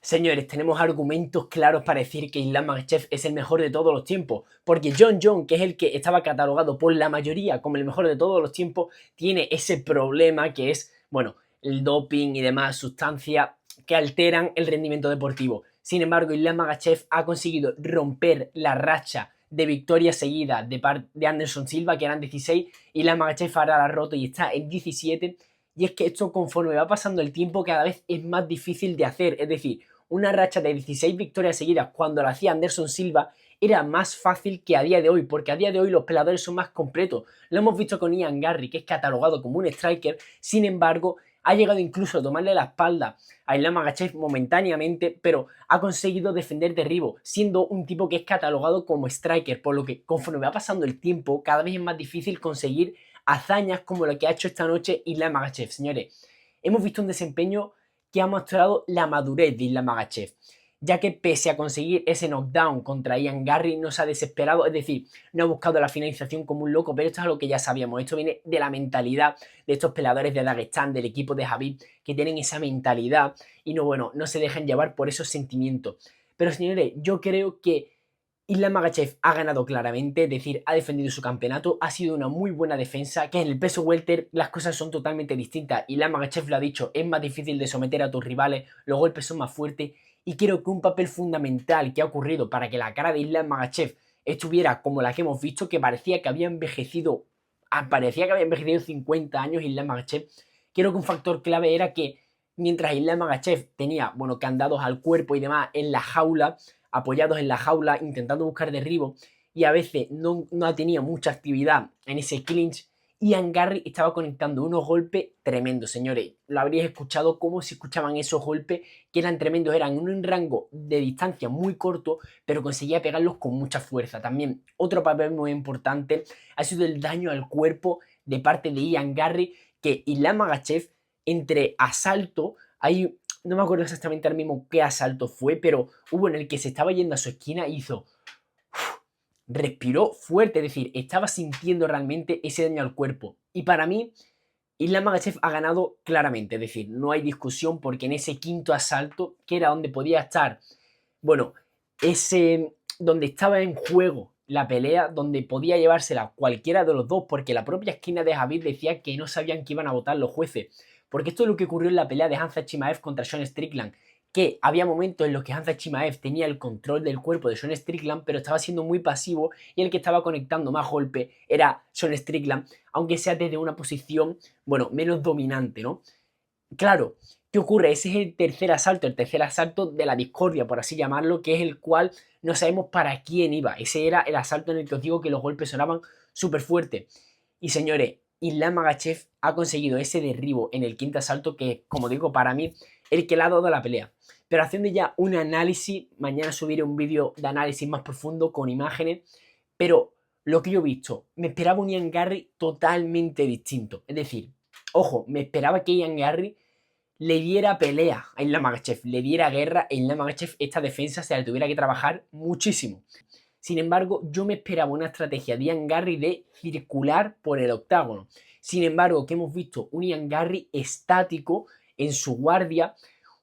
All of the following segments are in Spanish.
Señores, tenemos argumentos claros para decir que Islam Makhachev es el mejor de todos los tiempos, porque Jon Jon, que es el que estaba catalogado por la mayoría como el mejor de todos los tiempos, tiene ese problema que es, bueno, el doping y demás sustancias que alteran el rendimiento deportivo. Sin embargo, Islam Makhachev ha conseguido romper la racha de victorias seguidas de Anderson Silva, que eran 16, y Islam Makhachev ahora la ha roto y está en 17. Y es que esto, conforme va pasando el tiempo, cada vez es más difícil de hacer. Es decir, una racha de 16 victorias seguidas cuando la hacía Anderson Silva era más fácil que a día de hoy, porque a día de hoy los peleadores son más completos. Lo hemos visto con Ian Garry, que es catalogado como un striker, sin embargo, ha llegado incluso a tomarle la espalda a Islam Makhachev momentáneamente, pero ha conseguido defender derribo, siendo un tipo que es catalogado como striker, por lo que conforme va pasando el tiempo, cada vez es más difícil conseguir hazañas como lo que ha hecho esta noche Islam Makhachev. Señores, hemos visto un desempeño que ha mostrado la madurez de Islam Makhachev, ya que pese a conseguir ese knockdown contra Ian Garry no se ha desesperado, es decir, no ha buscado la finalización como un loco, pero esto es algo que ya sabíamos, esto viene de la mentalidad de estos peleadores de Dagestán, del equipo de Khabib, que tienen esa mentalidad y no se dejan llevar por esos sentimientos. Pero señores, yo creo que Islam Makhachev ha ganado claramente, es decir, ha defendido su campeonato, ha sido una muy buena defensa, que en el peso welter las cosas son totalmente distintas. Islam Makhachev lo ha dicho, es más difícil de someter a tus rivales, los golpes son más fuertes, y creo que un papel fundamental que ha ocurrido para que la cara de Islam Makhachev estuviera como la que hemos visto, que parecía que había envejecido 50 años Islam Makhachev. Creo que un factor clave era que mientras Islam Makhachev tenía, bueno, candados al cuerpo y demás en la jaula, apoyados en la jaula, intentando buscar derribo, y a veces no tenía mucha actividad en ese clinch, Ian Garry estaba conectando unos golpes tremendos, señores. Lo habríais escuchado como se escuchaban esos golpes, que eran tremendos, eran en un rango de distancia muy corto, pero conseguía pegarlos con mucha fuerza. También otro papel muy importante ha sido el daño al cuerpo de parte de Ian Garry, que Islam Makhachev, entre asalto, hay, no me acuerdo exactamente ahora mismo qué asalto fue, pero hubo en el que se estaba yendo a su esquina y hizo, respiró fuerte, es decir, estaba sintiendo realmente ese daño al cuerpo. Y para mí, Islam Makhachev ha ganado claramente, es decir, no hay discusión, porque en ese quinto asalto, que era donde podía estar, bueno, ese donde estaba en juego la pelea, donde podía llevársela cualquiera de los dos, porque la propia esquina de Khabib decía que no sabían qué iban a votar los jueces, porque esto es lo que ocurrió en la pelea de Khamzat Chimaev contra Sean Strickland, que había momentos en los que Khamzat Chimaev tenía el control del cuerpo de Sean Strickland, pero estaba siendo muy pasivo, y el que estaba conectando más golpe era Sean Strickland, aunque sea desde una posición, bueno, menos dominante, ¿no? Claro, ¿qué ocurre? Ese es el tercer asalto de la discordia, por así llamarlo, que es el cual no sabemos para quién iba. Ese era el asalto en el que os digo que los golpes sonaban súper fuertes. Y señores, Islam Makhachev ha conseguido ese derribo en el quinto asalto que, como digo, para mí, el que le ha dado la pelea. Pero haciendo ya un análisis, mañana subiré un vídeo de análisis más profundo con imágenes, pero lo que yo he visto, me esperaba un Ian Garry totalmente distinto. Es decir, ojo, me esperaba que Ian Garry le diera pelea a Islam Makhachev, le diera guerra a Islam Makhachev, esta defensa se la tuviera que trabajar muchísimo. Sin embargo, yo me esperaba una estrategia de Ian Garry de circular por el octágono. Sin embargo, que hemos visto un Ian Garry estático en su guardia,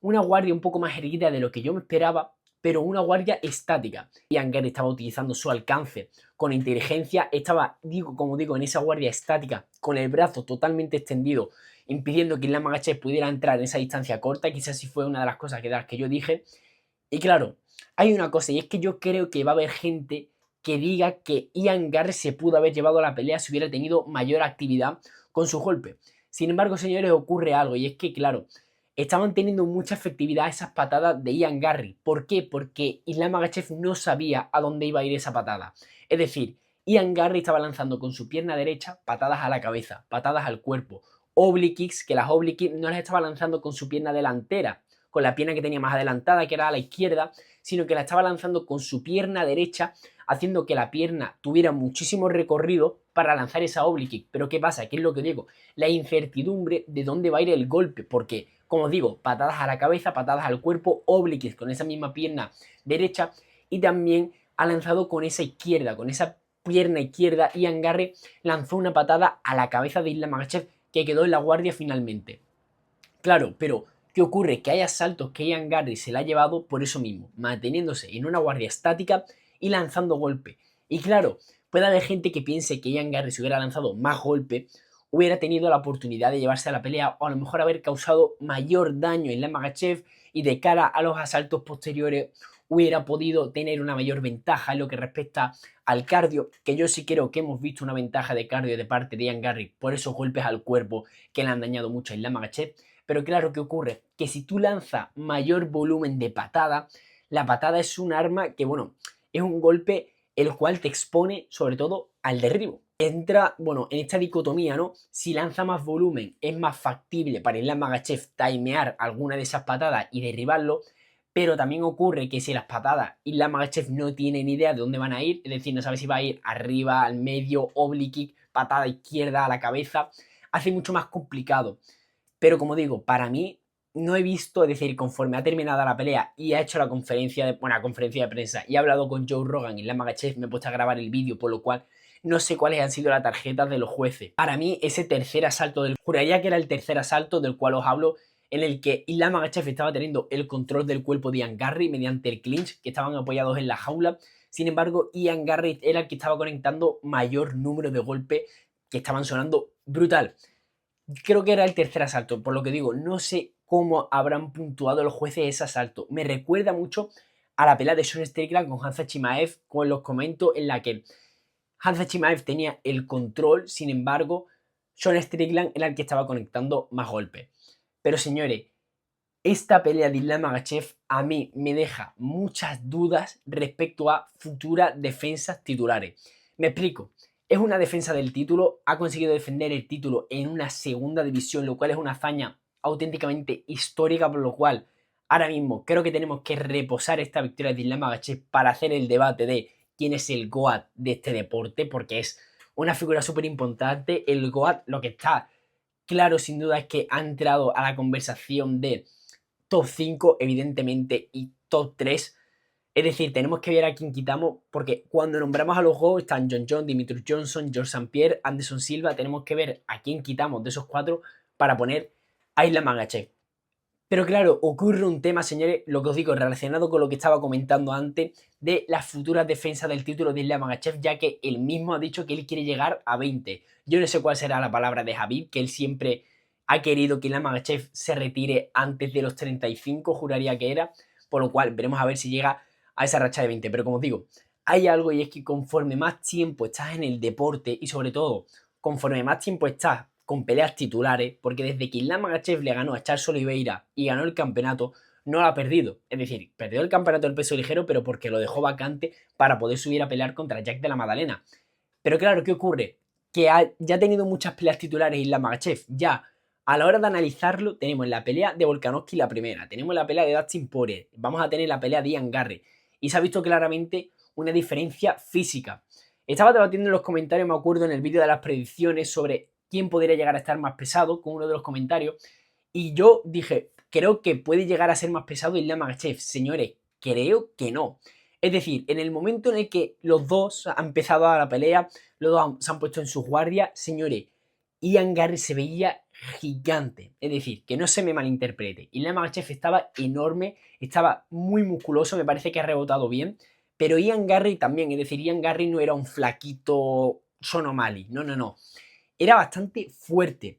una guardia un poco más erguida de lo que yo me esperaba, pero una guardia estática. Ian Garry estaba utilizando su alcance con inteligencia, estaba, como digo, en esa guardia estática, con el brazo totalmente extendido, impidiendo que Islam Makhachev pudiera entrar en esa distancia corta. Quizás sí fue una de las cosas de las que yo dije. Y claro, hay una cosa, y es que yo creo que va a haber gente que diga que Ian Garry se pudo haber llevado a la pelea si hubiera tenido mayor actividad con su golpe. Sin embargo, señores, ocurre algo, y es que, claro, estaban teniendo mucha efectividad esas patadas de Ian Garry. ¿Por qué? Porque Islam Makhachev no sabía a dónde iba a ir esa patada. Es decir, Ian Garry estaba lanzando con su pierna derecha patadas a la cabeza, patadas al cuerpo, oblique kicks, que las oblique kicks no las estaba lanzando con su pierna delantera, con la pierna que tenía más adelantada, que era a la izquierda, sino que la estaba lanzando con su pierna derecha, haciendo que la pierna tuviera muchísimo recorrido para lanzar esa oblique kick. Pero ¿qué pasa? ¿Qué es lo que digo? La incertidumbre de dónde va a ir el golpe, porque, como os digo, patadas a la cabeza, patadas al cuerpo, obliques con esa misma pierna derecha, y también ha lanzado con esa izquierda, con esa pierna izquierda, y Ian Garry lanzó una patada a la cabeza de Islam Makhachev que quedó en la guardia finalmente. Claro, pero ¿Qué ocurre? Que hay asaltos que Ian Garry se la ha llevado por eso mismo, manteniéndose en una guardia estática y lanzando golpes. Y claro, puede haber gente que piense que Ian Garry, si hubiera lanzado más golpes, hubiera tenido la oportunidad de llevarse a la pelea o a lo mejor haber causado mayor daño en la Makhachev y de cara a los asaltos posteriores hubiera podido tener una mayor ventaja en lo que respecta al cardio, que yo sí creo que hemos visto una ventaja de cardio de parte de Ian Garry por esos golpes al cuerpo que le han dañado mucho a Islam Makhachev. Pero claro, ¿qué ocurre? Que si tú lanzas mayor volumen de patada, la patada es un arma que, bueno, es un golpe el cual te expone sobre todo al derribo. Entra, bueno, en esta dicotomía, ¿no? Si lanza más volumen, es más factible para Islam Makhachev timear alguna de esas patadas y derribarlo, pero también ocurre que si las patadas Islam Makhachev no tiene ni idea de dónde van a ir, es decir, no sabe si va a ir arriba, al medio, oblique kick, patada izquierda a la cabeza, hace mucho más complicado. Pero como digo, para mí no he visto, es decir, conforme ha terminado la pelea y ha hecho la conferencia de prensa y ha hablado con Joe Rogan y Islam Makhachev, me he puesto a grabar el vídeo, por lo cual no sé cuáles han sido las tarjetas de los jueces. Para mí, ese tercer asalto juraría que era el tercer asalto del cual os hablo, en el que Islam Makhachev estaba teniendo el control del cuerpo de Ian Garry mediante el clinch, que estaban apoyados en la jaula. Sin embargo, Ian Garry era el que estaba conectando mayor número de golpes que estaban sonando brutal. Creo que era el tercer asalto, por lo que digo, no sé cómo habrán puntuado los jueces ese asalto. Me recuerda mucho a la pelea de Sean Strickland con Hamza Chimaev, con los comentos en la que Hamza Chimaev tenía el control, sin embargo, Sean Strickland era el que estaba conectando más golpes. Pero señores, esta pelea de Islam Makhachev a mí me deja muchas dudas respecto a futuras defensas titulares. Me explico. Es una defensa del título, ha conseguido defender el título en una segunda división, lo cual es una hazaña auténticamente histórica, por lo cual ahora mismo creo que tenemos que reposar esta victoria de Islam Makhachev para hacer el debate de quién es el GOAT de este deporte, porque es una figura súper importante. El GOAT, lo que está claro sin duda es que ha entrado a la conversación de top 5 evidentemente y top 3. Es decir, tenemos que ver a quién quitamos, porque cuando nombramos a los GOAT están John Jones, Dimitrios Johnson, George St. Pierre, Anderson Silva. Tenemos que ver a quién quitamos de esos 4 para poner a Islam Makhachev. Pero claro, ocurre un tema, señores, lo que os digo, relacionado con lo que estaba comentando antes de las futuras defensas del título de Islam Makhachev, ya que él mismo ha dicho que él quiere llegar a 20. Yo no sé cuál será la palabra de Khabib, que él siempre ha querido que Islam Makhachev se retire antes de los 35, juraría que era, por lo cual veremos a ver si llega a esa racha de 20. Pero como os digo, hay algo y es que conforme más tiempo estás en el deporte y sobre todo conforme más tiempo estás con peleas titulares, porque desde que Islam Makhachev le ganó a Charles Oliveira y ganó el campeonato, no lo ha perdido. Es decir, perdió el campeonato del peso ligero, pero porque lo dejó vacante para poder subir a pelear contra Jack de la Madalena. Pero claro, ¿qué ocurre? Que ya ha tenido muchas peleas titulares Islam Makhachev. Ya, a la hora de analizarlo, tenemos la pelea de Volkanovski la primera, tenemos la pelea de Dustin Poirier, vamos a tener la pelea de Ian Garry. Y se ha visto claramente una diferencia física. Estaba debatiendo en los comentarios, me acuerdo, en el vídeo de las predicciones sobre quién podría llegar a estar más pesado con uno de los comentarios. Y yo dije, creo que puede llegar a ser más pesado Islam Makhachev. Señores, creo que no. Es decir, en el momento en el que los dos han empezado a la pelea, los dos se han puesto en su guardia, señores, Ian Garry se veía gigante. Es decir, que no se me malinterprete. Islam Makhachev estaba enorme, estaba muy musculoso, me parece que ha rebotado bien. Pero Ian Garry también, es decir, Ian Garry no era un flaquito Sean O'Malley, no, no, no. Era bastante fuerte.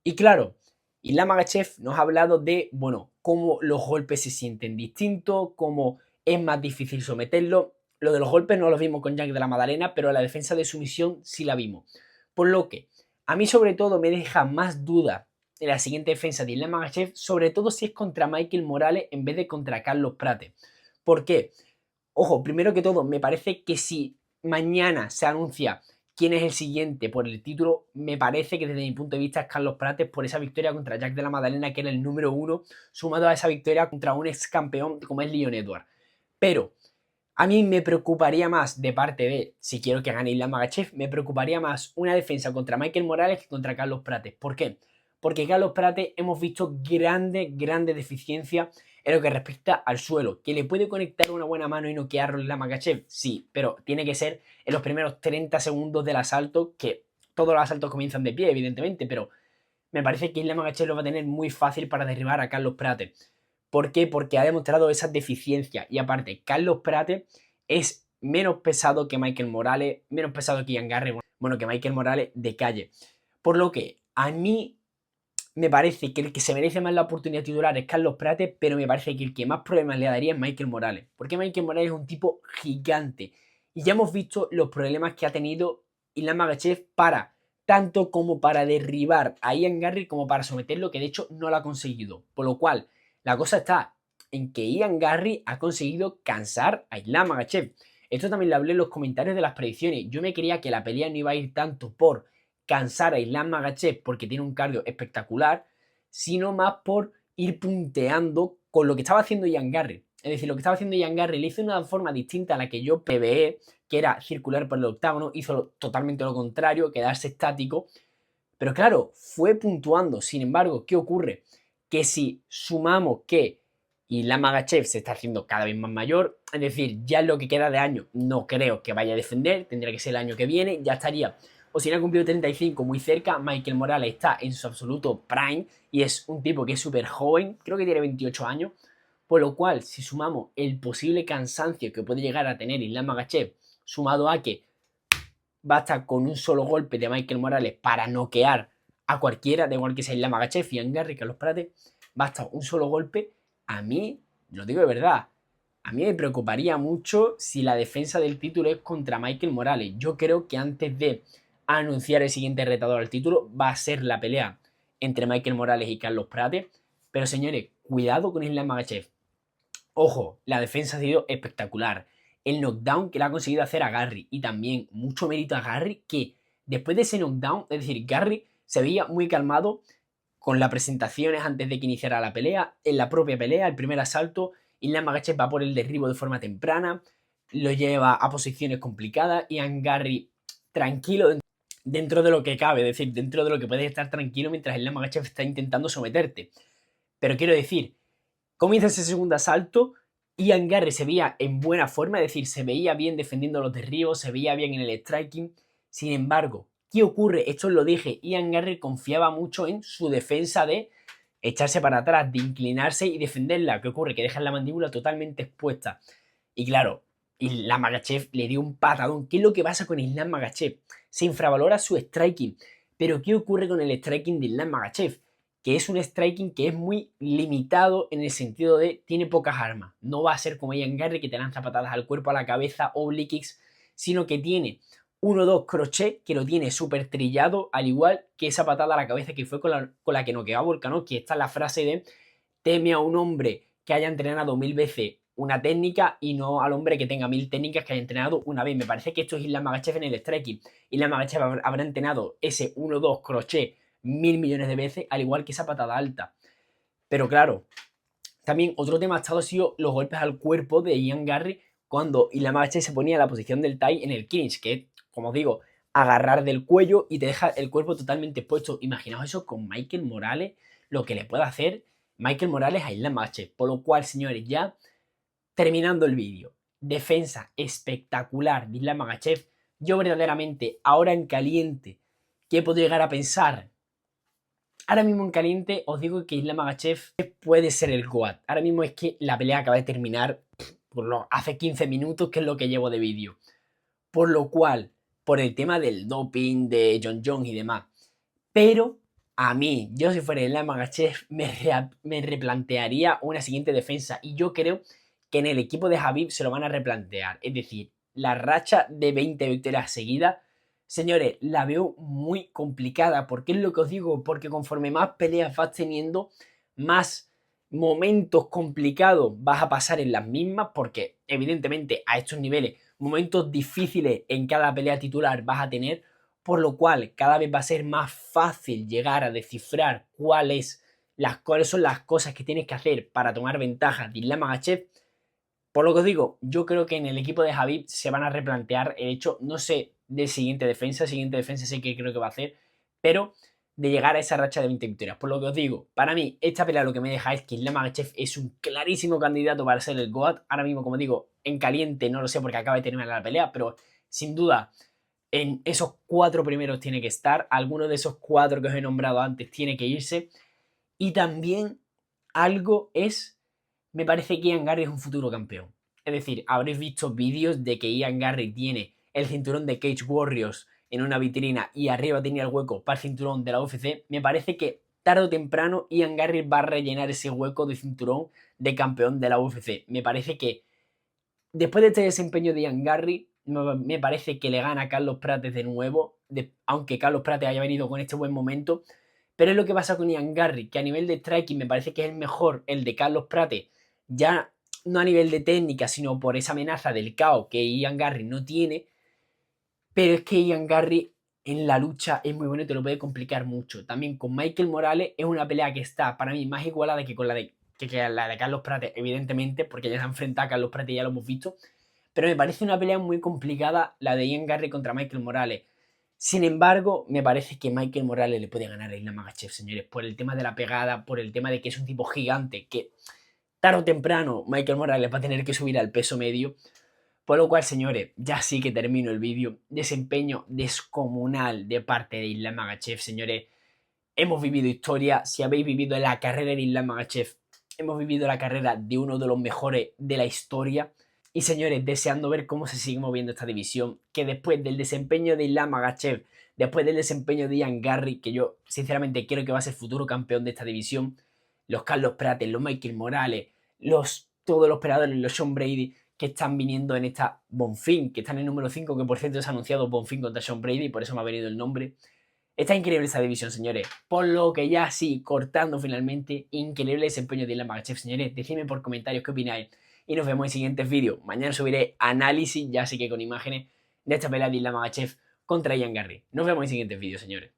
Y claro, Islam Makhachev nos ha hablado de, bueno, cómo los golpes se sienten distintos, cómo es más difícil someterlo. Lo de los golpes no lo vimos con Jack de la Madalena, pero la defensa de sumisión sí la vimos. Por lo que a mí sobre todo me deja más duda en la siguiente defensa de Islam Makhachev, sobre todo si es contra Michael Morales en vez de contra Carlos Prates. ¿Por qué? Ojo, primero que todo, me parece que si mañana se anuncia quién es el siguiente por el título, me parece que desde mi punto de vista es Carlos Prates por esa victoria contra Jack de la Madalena, que era el número 1, sumado a esa victoria contra un ex campeón como es Leon Edwards. Pero a mí me preocuparía más de parte de, si quiero que gane Islam Makhachev, me preocuparía más una defensa contra Michael Morales que contra Carlos Prates. ¿Por qué? Porque Carlos Prates hemos visto grandes deficiencias en lo que respecta al suelo. ¿Que le puede conectar una buena mano y noquearlo Islam Makhachev? Sí, pero tiene que ser en los primeros 30 segundos del asalto, que todos los asaltos comienzan de pie, evidentemente, pero me parece que Islam Makhachev lo va a tener muy fácil para derribar a Carlos Prates. ¿Por qué? Porque ha demostrado esas deficiencias. Y aparte, Carlos Prates es menos pesado que Michael Morales, menos pesado que Ian Garry, bueno, que Michael Morales de calle. Por lo que a mí me parece que el que se merece más la oportunidad titular es Carlos Prates, pero me parece que el que más problemas le daría es Michael Morales. Porque Michael Morales es un tipo gigante. Y ya hemos visto los problemas que ha tenido Islam Makhachev para, tanto como para derribar a Ian Garry como para someterlo, que de hecho no lo ha conseguido. Por lo cual, la cosa está en que Ian Garry ha conseguido cansar a Islam Makhachev. Esto también lo hablé en los comentarios de las predicciones. Yo me creía que la pelea no iba a ir tanto por cansar a Islam Makhachev porque tiene un cardio espectacular, sino más por ir punteando con lo que estaba haciendo Ian Garry. Es decir, lo que estaba haciendo Ian Garry le hizo de una forma distinta a la que yo PvE, que era circular por el octágono, hizo totalmente lo contrario, quedarse estático. Pero claro, fue puntuando. Sin embargo, ¿qué ocurre? Que si sumamos que Islam Makhachev se está haciendo cada vez más mayor, es decir, ya en lo que queda de año no creo que vaya a defender, tendría que ser el año que viene, ya estaría, o si no ha cumplido 35 muy cerca. Michael Morales está en su absoluto prime y es un tipo que es súper joven, creo que tiene 28 años, por lo cual si sumamos el posible cansancio que puede llegar a tener Islam Makhachev, sumado a que basta con un solo golpe de Michael Morales para noquear a cualquiera, da igual que sea Islam Makhachev, Ian Garry, Carlos Prates, basta un solo golpe. A mí, lo digo de verdad, a mí me preocuparía mucho si la defensa del título es contra Michael Morales. Yo creo que antes de anunciar el siguiente retador al título va a ser la pelea entre Michael Morales y Carlos Prates. Pero señores, cuidado con Islam Makhachev. Ojo, la defensa ha sido espectacular. El knockdown que le ha conseguido hacer a Garry. Y también mucho mérito a Garry, que después de ese knockdown, es decir, Garry se veía muy calmado con las presentaciones antes de que iniciara la pelea. En la propia pelea, el primer asalto, Islam Makhachev va por el derribo de forma temprana, lo lleva a posiciones complicadas. Ian Garry tranquilo dentro de lo que cabe, es decir, dentro de lo que puedes estar tranquilo mientras Islam Makhachev está intentando someterte. Pero quiero decir, comienza ese segundo asalto, Ian Garry se veía en buena forma, es decir, se veía bien defendiendo los derribos, se veía bien en el striking. Sin embargo, ¿qué ocurre? Esto lo dije, Ian Garry confiaba mucho en su defensa de echarse para atrás, de inclinarse y defenderla. ¿Qué ocurre? Que deja la mandíbula totalmente expuesta. Y claro, Islam Makhachev le dio un patadón. ¿Qué es lo que pasa con Islam Makhachev? Se infravalora su striking. Pero ¿qué ocurre con el striking de Islam Makhachev? Que es un striking que es muy limitado en el sentido de tiene pocas armas. No va a ser como Ian Garry que te lanza patadas al cuerpo, a la cabeza, oblique kicks, sino que tiene 1-2 crochet que lo tiene súper trillado, al igual que esa patada a la cabeza que fue con la que noqueó a Volkanovski. Esta es la frase de teme a un hombre que haya entrenado 1000 veces una técnica y no al hombre que tenga 1000 técnicas que haya entrenado una vez. Me parece que esto es Islam Makhachev en el striking. Islam Makhachev habrá entrenado ese 1-2 crochet 1000 millones de veces, al igual que esa patada alta. Pero claro, también otro tema ha sido los golpes al cuerpo de Ian Garry cuando Islam Makhachev se ponía en la posición del Thai en el clinch, que es, como os digo, agarrar del cuello y te deja el cuerpo totalmente expuesto. Imaginaos eso con Michael Morales, lo que le puede hacer Michael Morales a Islam Makhachev. Por lo cual, señores, ya terminando el vídeo, defensa espectacular de Islam Makhachev. Yo verdaderamente, ahora en caliente, ¿qué puedo llegar a pensar? Ahora mismo en caliente os digo que Islam Makhachev puede ser el GOAT. Ahora mismo es que la pelea acaba de terminar hace 15 minutos, que es lo que llevo de vídeo. Por lo cual, por el tema del doping de Jon Jones y demás. Pero a mí, yo si fuera Islam Makhachev, me replantearía una siguiente defensa. Y yo creo que en el equipo de Khabib se lo van a replantear. Es decir, la racha de 20 victorias seguidas, señores, la veo muy complicada. ¿Por qué es lo que os digo? Porque conforme más peleas vas teniendo, más momentos complicados vas a pasar en las mismas. Porque evidentemente a estos niveles, momentos difíciles en cada pelea titular vas a tener. Por lo cual cada vez va a ser más fácil llegar a descifrar cuáles son las cosas que tienes que hacer para tomar ventaja de Islam Makhachev. Por lo que os digo, yo creo que en el equipo de Khabib se van a replantear el hecho, no sé, de siguiente defensa sé que creo que va a hacer, pero de llegar a esa racha de 20 victorias. Por lo que os digo, para mí esta pelea lo que me deja es que Islam Makhachev es un clarísimo candidato para ser el GOAT. Ahora mismo, como digo, en caliente no lo sé porque acaba de terminar la pelea, pero sin duda en esos 4 primeros tiene que estar, alguno de esos 4 que os he nombrado antes tiene que irse. Y también algo es, me parece que Ian Garry es un futuro campeón. Es decir, habréis visto vídeos de que Ian Garry tiene el cinturón de Cage Warriors en una vitrina y arriba tenía el hueco para el cinturón de la UFC. Me parece que tarde o temprano Ian Garry va a rellenar ese hueco de cinturón de campeón de la UFC. Me parece que después de este desempeño de Ian Garry, me parece que le gana a Carlos Prates de nuevo, aunque Carlos Prates haya venido con este buen momento. Pero es lo que pasa con Ian Garry, que a nivel de striking me parece que es el mejor el de Carlos Prates, ya no a nivel de técnica, sino por esa amenaza del caos que Ian Garry no tiene. Pero es que Ian Garry en la lucha es muy bueno y te lo puede complicar mucho. También con Michael Morales es una pelea que está para mí más igualada que con la de, la de Carlos Prates, evidentemente, porque ya se ha enfrentado a Carlos Prates y ya lo hemos visto. Pero me parece una pelea muy complicada la de Ian Garry contra Michael Morales. Sin embargo, me parece que Michael Morales le puede ganar a Islam Makhachev, señores, por el tema de la pegada, por el tema de que es un tipo gigante, que tarde o temprano Michael Morales va a tener que subir al peso medio. Por lo cual, señores, ya sí que termino el vídeo. Desempeño descomunal de parte de Islam Makhachev, señores. Hemos vivido historia. Si habéis vivido la carrera de Islam Makhachev, hemos vivido la carrera de uno de los mejores de la historia. Y señores, deseando ver cómo se sigue moviendo esta división, que después del desempeño de Islam Makhachev, después del desempeño de Ian Garry, que yo sinceramente creo que va a ser futuro campeón de esta división, los Carlos Prates, los Michael Morales, todos los peleadores, los Sean Brady, que están viniendo en esta Bonfim, que están en el número 5, que por cierto se ha anunciado Bonfim contra Sean Brady, por eso me ha venido el nombre. Está increíble esta división, señores. Por lo que ya sí, cortando finalmente, increíble desempeño de Islam Makhachev, señores. Decidme por comentarios qué opináis. Y nos vemos en siguientes vídeos. Mañana subiré análisis, ya sí que con imágenes, de esta pelea de Islam Makhachev contra Ian Garry. Nos vemos en siguientes vídeos, señores.